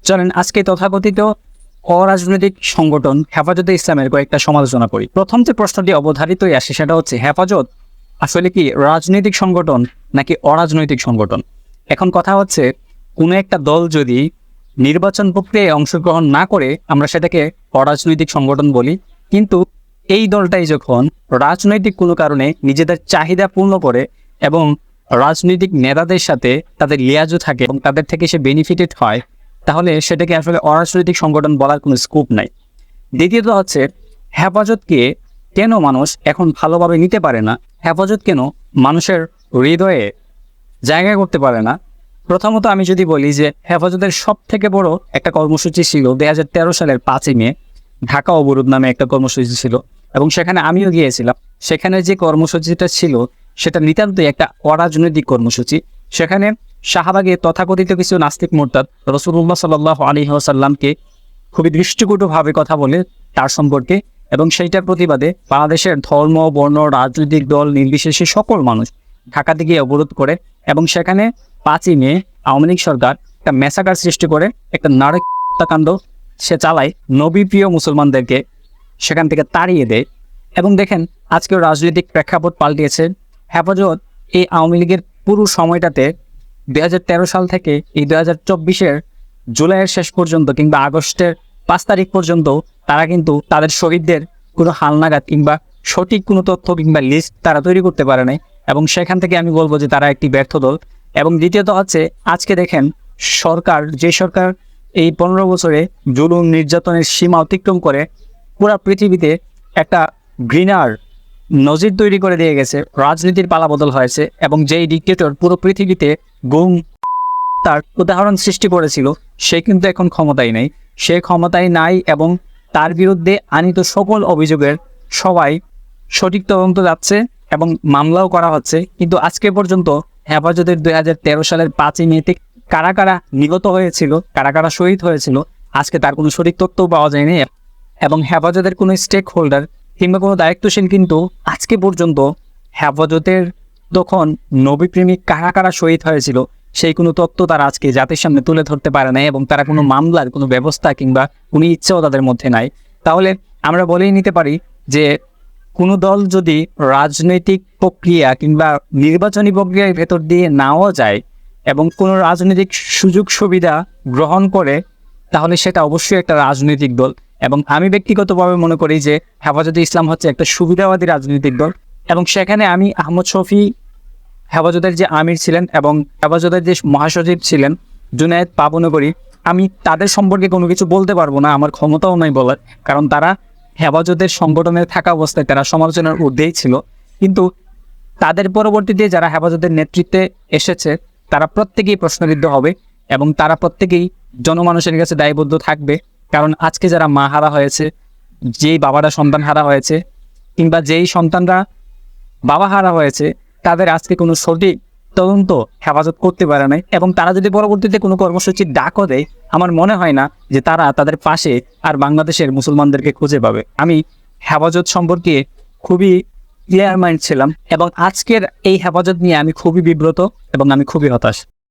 চলেন আজকে তথাকথিত অরাজনৈতিক সংগঠন হেফাজতে ইসলামের কয়েকটা সমালোচনা করি। প্রথম যে প্রশ্নটি অবধারিতই আসে সেটা হচ্ছে, হেফাজত আসলে কি রাজনৈতিক সংগঠন নাকি অরাজনৈতিক সংগঠন? এখন কথা হচ্ছে, কোনো একটা দল যদি নির্বাচন প্রক্রিয়ায় অংশগ্রহণ না করে আমরা সেটাকে অরাজনৈতিক সংগঠন বলি, কিন্তু এই দলটাই যখন রাজনৈতিক কোনো কারণে নিজেদের চাহিদা পূর্ণ করে এবং রাজনৈতিক নেতাদের সাথে তাদের লিয়াজও থাকে এবং তাদের থেকে সে বেনিফিটেড হয়, তাহলে সেটাকে আসলে অরাজনৈতিক সংগঠন বলার কোনো স্কোপ নাই। দ্বিতীয়ত হচ্ছে, হেফাজতকে কেন মানুষ এখন ভালোভাবে নিতে পারে না, হেফাজত কেন মানুষের হৃদয়ে জায়গা করতে পারে না? প্রথমত আমি যদি বলি যে হেফাজতের সব থেকে বড় একটা কর্মসূচি ছিল 2013 সালের 5ই মে, ঢাকা অবরোধ নামে একটা কর্মসূচি ছিল এবং সেখানে আমিও গিয়েছিলাম। সেখানে যে কর্মসূচিটা ছিল সেটা নিতান্তই একটা অরাজনৈতিক কর্মসূচি। সেখানে শাহবাগে তথাকথিত কিছু নাস্তিক মুরতাদ রাসূলুল্লাহ সাল্লাল্লাহু আলাইহি ওয়াসাল্লামকে খুবই দৃষ্টিকটুভাবে কথা বলে তার সম্পর্কে, এবং সেইটার প্রতিবাদে বাংলাদেশের ধর্ম, বর্ণ, রাজনৈতিক দল নির্বিশেষে সকল মানুষ ঢাকাতে গিয়ে অবরোধ করে এবং সেখানে 5ই মে আওয়ামী লীগ সরকার একটা ম্যাসাকার সৃষ্টি করে, একটা নারক হত্যাকাণ্ড সে চালায়, নবীপ্রিয় মুসলমানদেরকে সেখান থেকে তাড়িয়ে দেয়। এবং দেখেন আজকেও রাজনৈতিক প্রেক্ষাপট পাল্টিয়েছে। হেফাজত এই আওয়ামী লীগের পুরো সময়টাতে 2013 সাল থেকে এই 2024-এর জুলাইয়ের শেষ পর্যন্ত কিংবা আগস্টের 5 তারিখ পর্যন্ত তারা কিন্তু তাদের শহীদদের কোনো হালনাগাদ কিংবা সঠিক কোনো তথ্য কিংবা লিস্ট তারা তৈরি করতে পারে নাই, এবং সেখান থেকে আমি বলবো যে তারা একটি ব্যর্থ দল। এবং দ্বিতীয়ত হচ্ছে, আজকে দেখেন যে সরকার এই 15 বছরে জুলুম নির্যাতনের সীমা অতিক্রম করে পুরা পৃথিবীতে একটা ঘৃণার নজির তৈরি করে দিয়ে গেছে, রাজনীতির পালাবদল হয়েছে, এবং যেই ডিক্টেটর পুরো পৃথিবীতে গুম তার উদাহরণ সৃষ্টি করেছিল সে কিন্তু এখন ক্ষমতায় নেই। সে ক্ষমতায় নাই এবং তার বিরুদ্ধে আনিত সকল অভিযোগের সবাই সঠিক তদন্ত যাচ্ছে এবং মামলাও করা হচ্ছে। কিন্তু আজকে পর্যন্ত হেফাজতের 2013 সালের 5ই মেতে কারা কারা নিহত হয়েছিল, কারা কারা শহীদ হয়েছিল, আজকে তার কোনো সঠিক তথ্য পাওয়া যায়নি। এবং হেফাজতের কোনো স্টেক হোল্ডার কিংবা কোনো দায়িত্বশীল কিন্তু আজকে পর্যন্ত হেফাজতের তখন নবীপ্রেমিক কারা কারা শহীদ হয়েছিল সেই কোনো তথ্য তারা আজকে জাতির সামনে তুলে ধরতে পারে নাই, এবং তারা কোনো মামলার কোনো ব্যবস্থা কিংবা কোনো ইচ্ছাও তাদের মধ্যে নাই। তাহলে আমরা বলেই নিতে পারি যে কোনো দল যদি রাজনৈতিক প্রক্রিয়া কিংবা নির্বাচনী প্রক্রিয়ার ভেতর দিয়ে নাও যায় এবং কোনো রাজনৈতিক সুযোগ সুবিধা গ্রহণ করে, তাহলে সেটা অবশ্যই একটা রাজনৈতিক দল। এবং আমি ব্যক্তিগতভাবে মনে করি যে হেফাজতে ইসলাম হচ্ছে একটা সুবিধাবাদী রাজনৈতিক দল। এবং সেখানে আমি আহমদ শফী হেফাজতের যে আমির ছিলেন এবং হেফাজতের যে মহাসচিব ছিলেন জুনায়েদ পাবনগরী, আমি তাদের সম্পর্কে কোনো কিছু বলতে পারবো না, আমার ক্ষমতাও নাই বলার, কারণ তারা হেফাজতের সংগঠনে থাকা অবস্থায় তারা সমালোচনার ঊর্ধ্বেই ছিল। কিন্তু তাদের পরবর্তীতে যারা হেফাজতের নেতৃত্বে এসেছে তারা প্রত্যেকেই প্রশ্নবিদ্ধ হবে এবং তারা প্রত্যেকেই জনমানুষের কাছে দায়বদ্ধ থাকবে। কারণ আজকে যারা মা হারা হয়েছে, যেই বাবারা সন্তান হারা হয়েছে কিংবা যেই সন্তানরা বাবা হারা হয়েছে, তাদের আজকে কোনো সঠিক তদন্ত হেফাজত করতে পারে নাই। এবং তারা যদি পরবর্তীতে কোনো কর্মসূচির ডাকও দেয়, আমার মনে হয় না যে তারা তাদের পাশে আর বাংলাদেশের মুসলমানদেরকে খুঁজে পাবে। আমি হেফাজত সম্পর্কে খুবই ক্লিয়ার মাইন্ড ছিলাম এবং আজকের এই হেফাজত নিয়ে আমি খুবই বিব্রত এবং আমি খুবই হতাশ।